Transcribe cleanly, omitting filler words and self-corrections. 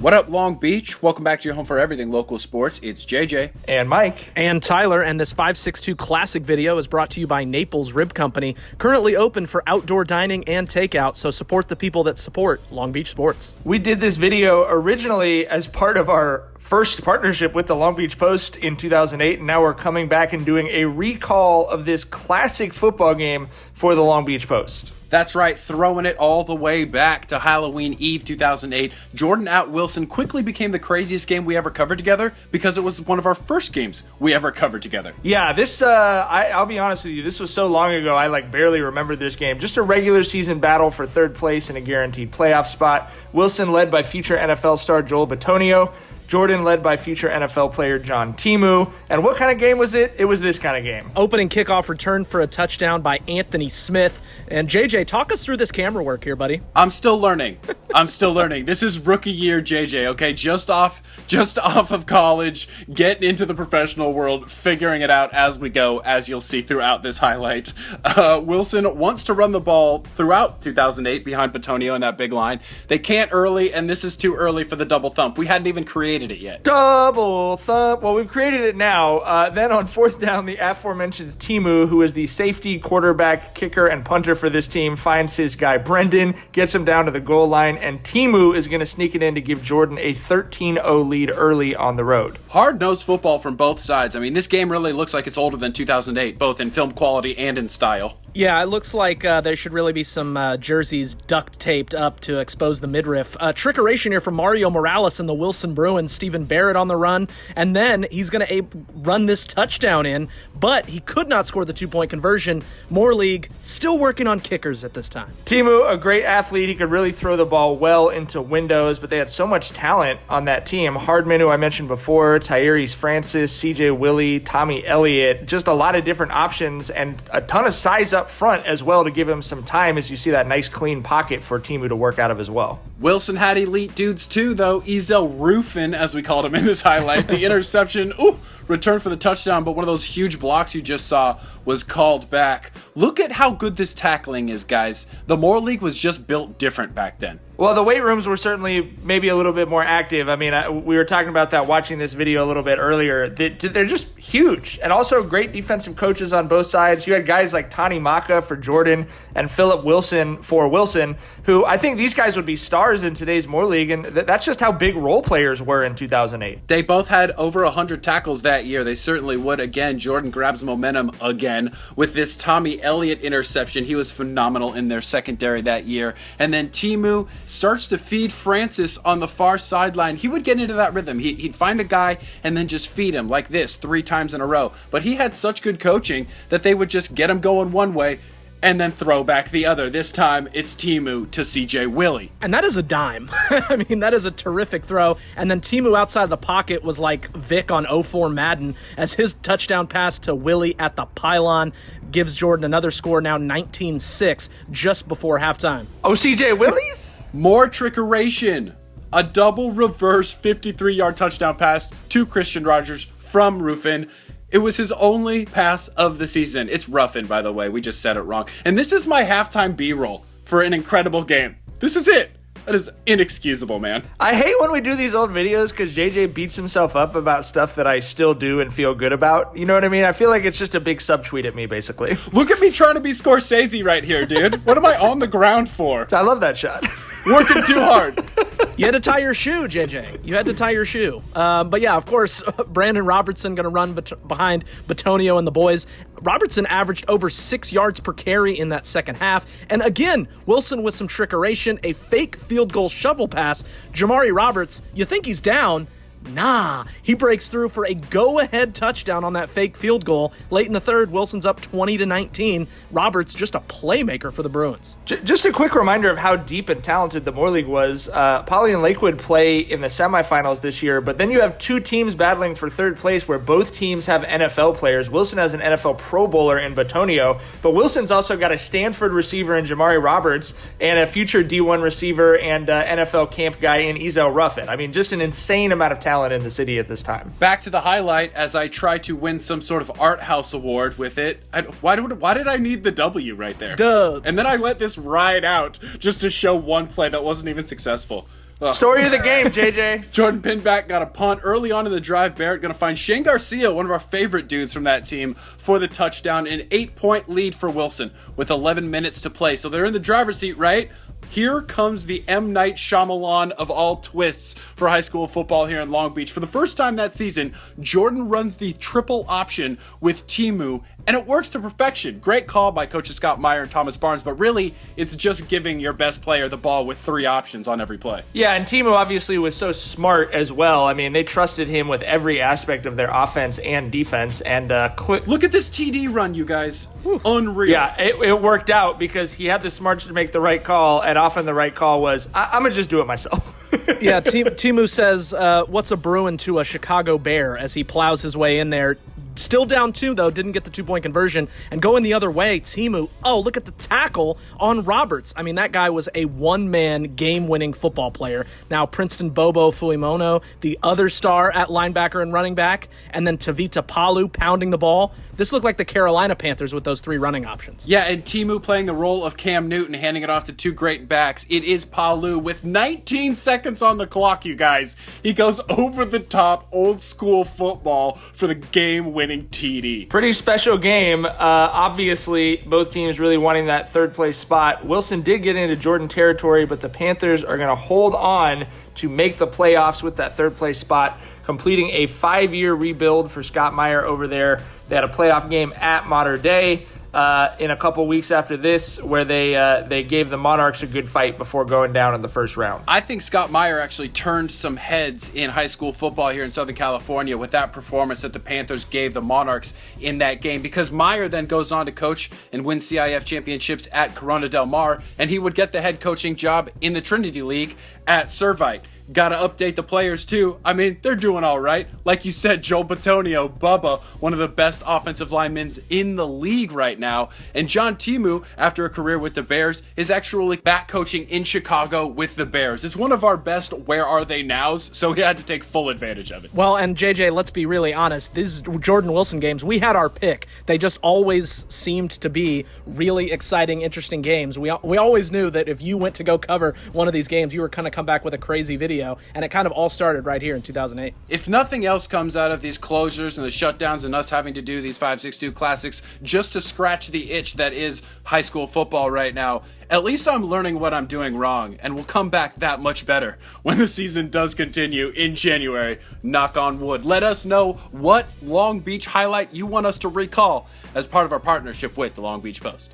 What up, Long Beach? Welcome back to your home for everything local sports. It's JJ. And Mike. And Tyler, and this 562 Classic video is brought to you by Naples Rib Company, currently open for outdoor dining and takeout, so support the people that support Long Beach sports. We did this video originally as part of our first partnership with the Long Beach Post in 2008, and now we're coming back and doing a recall of this classic football game for the Long Beach Post. That's right, throwing it all the way back to Halloween Eve 2008. Jordan at Wilson quickly became the craziest game we ever covered together because it was one of our first games we ever covered together. Yeah, this, I'll be honest with you, this was so long ago, I barely remember this game. Just a regular season battle for third place and a guaranteed playoff spot. Wilson led by future NFL star Joel Bitonio. Jordan led by future NFL player John Timu. And what kind of game was it? It was this kind of game. Opening kickoff return for a touchdown by Anthony Smith. And JJ, talk us through this camera work here, buddy. I'm still learning. This is rookie year JJ, okay? Just off of college, getting into the professional world, figuring it out as we go, as you'll see throughout this highlight. Wilson wants to run the ball throughout 2008 behind Bitonio in that big line. They can't early, and this is too early for the double thump. We hadn't even created it yet. Double thump. Well, we've created it now. Then on fourth down, the aforementioned Timu, who is the safety, quarterback, kicker, and punter for this team, finds his guy Brendan, gets him down to the goal line, and Timu is going to sneak it in to give Jordan a 13-0 lead early on the road. Hard-nosed football from both sides. I mean, this game really looks like it's older than 2008, both in film quality and in style. Yeah, it looks like there should really be some jerseys duct taped up to expose the midriff. Trickeration here from Mario Morales and the Wilson Bruins. Stephen Barrett on the run, and then he's going to run this touchdown in, but he could not score the 2-point conversion. Moore League still working on kickers at this time. Timu, a great athlete. He could really throw the ball well into windows, but they had so much talent on that team. Hardman, who I mentioned before, Tyrese Francis, CJ Willie, Tommy Elliott, just a lot of different options and a ton of size up front as well to give him some time as you see that nice clean pocket for Timu to work out of as well. Wilson had elite dudes too, though. Ezel Rufin, as we called him in this highlight. The interception, return for the touchdown, but one of those huge blocks you just saw was called back. Look at how good this tackling is, guys. The Moore League was just built different back then. Well, the weight rooms were certainly maybe a little bit more active. I mean, we were talking about that watching this video a little bit earlier. They're just huge, and also great defensive coaches on both sides. You had guys like Tani Maka for Jordan and Philip Wilson for Wilson, who I think these guys would be stars in today's Moore League, and that's just how big role players were in 2008. They both had over 100 tackles that year. They certainly would. Again, Jordan grabs momentum again with this Tommy Elliott interception. He was phenomenal in their secondary that year. And then Timu starts to feed Francis on the far sideline. He would get into that rhythm. He'd find a guy and then just feed him like this 3 times in a row. But he had such good coaching that they would just get him going one way and then throw back the other. This time, it's Timu to CJ Willie. And that is a dime. I mean, that is a terrific throw. And then Timu outside of the pocket was like Vic on 04 Madden as his touchdown pass to Willie at the pylon gives Jordan another score, now 19-6, just before halftime. Oh, CJ Willie's? More trickeration. A double reverse 53-yard touchdown pass to Christian Rogers from Rufin. It was his only pass of the season. It's Ruffin, by the way. We just said it wrong. And this is my halftime B-roll for an incredible game. This is it. That is inexcusable, man. I hate when we do these old videos because JJ beats himself up about stuff that I still do and feel good about. You know what I mean? I feel like it's just a big subtweet at me, basically. Look at me trying to be Scorsese right here, dude. What am I on the ground for? I love that shot. Working too hard. You had to tie your shoe, JJ. You had to tie your shoe. But yeah, of course, Brandon Robertson going to run behind Bitonio and the boys. Robertson averaged over 6 yards per carry in that second half. And again, Wilson with some trickeration, a fake field goal shovel pass. Jamari Roberts, you think he's down. Nah, he breaks through for a go-ahead touchdown on that fake field goal. Late in the third, Wilson's up 20-19. Roberts just a playmaker for the Bruins. Just a quick reminder of how deep and talented the Moore League was. Poly and Lakewood play in the semifinals this year, but then you have 2 teams battling for third place where both teams have NFL players. Wilson has an NFL Pro Bowler in Bitonio, but Wilson's also got a Stanford receiver in Jamari Roberts and a future D1 receiver and NFL camp guy in Ezel Ruffin. I mean, just an insane amount of talent in the city at this time. Back to the highlight as I try to win some sort of art house award with it. Why did I need the W right there? Dubs. And then I let this ride out just to show one play that wasn't even successful. Story of the game, JJ. Jordan Pinback got a punt early on in the drive. Barrett going to find Shane Garcia, one of our favorite dudes from that team, for the touchdown. An 8-point lead for Wilson with 11 minutes to play. So they're in the driver's seat, right? Here comes the M. Night Shyamalan of all twists for high school football here in Long Beach. For the first time that season, Jordan runs the triple option with Timu, and it works to perfection. Great call by coaches Scott Meyer and Thomas Barnes, but really, it's just giving your best player the ball with 3 options on every play. Yeah, and Timu obviously was so smart as well. I mean, they trusted him with every aspect of their offense and defense. And look at this TD run, you guys. Unreal. Yeah, it worked out because he had the smarts to make the right call, and often the right call was, I'm going to just do it myself. Yeah, Timu says, what's a Bruin to a Chicago Bear as he plows his way in there. Still down 2, though, didn't get the 2-point conversion. And going the other way, Timu, look at the tackle on Roberts. I mean, that guy was a one-man game-winning football player. Now, Princeton Bobo Fuimono, the other star at linebacker and running back, and then Tavita Palu pounding the ball. This looked like the Carolina Panthers with those 3 running options. Yeah, and Timu playing the role of Cam Newton, handing it off to 2 great backs. It is Palu with 19 seconds on the clock, you guys. He goes over the top, old-school football for the game-winning TD. Pretty special game. Obviously, both teams really wanting that third-place spot. Wilson did get into Jordan territory, but the Panthers are going to hold on to make the playoffs with that third-place spot, completing a 5-year rebuild for Scott Meyer over there. They had a playoff game at Mater Dei in a couple weeks after this, where they gave the Monarchs a good fight before going down in the first round. I think Scott Meyer actually turned some heads in high school football here in Southern California with that performance that the Panthers gave the Monarchs in that game, because Meyer then goes on to coach and win CIF championships at Corona Del Mar, and he would get the head coaching job in the Trinity League at Servite. Got to update the players, too. I mean, they're doing all right. Like you said, Joel Bitonio, Bubba, one of the best offensive linemen in the league right now. And John Timu, after a career with the Bears, is actually back coaching in Chicago with the Bears. It's one of our best where are they nows, so we had to take full advantage of it. Well, and JJ, let's be really honest. These Jordan Wilson games, we had our pick. They just always seemed to be really exciting, interesting games. We always knew that if you went to go cover one of these games, you were going to come back with a crazy video. And it kind of all started right here in 2008. If nothing else comes out of these closures and the shutdowns and us having to do these 5-6-2 classics just to scratch the itch that is high school football right now, at least I'm learning what I'm doing wrong, and we'll come back that much better when the season does continue in January. Knock on wood. Let us know what Long Beach highlight you want us to recall as part of our partnership with the Long Beach Post.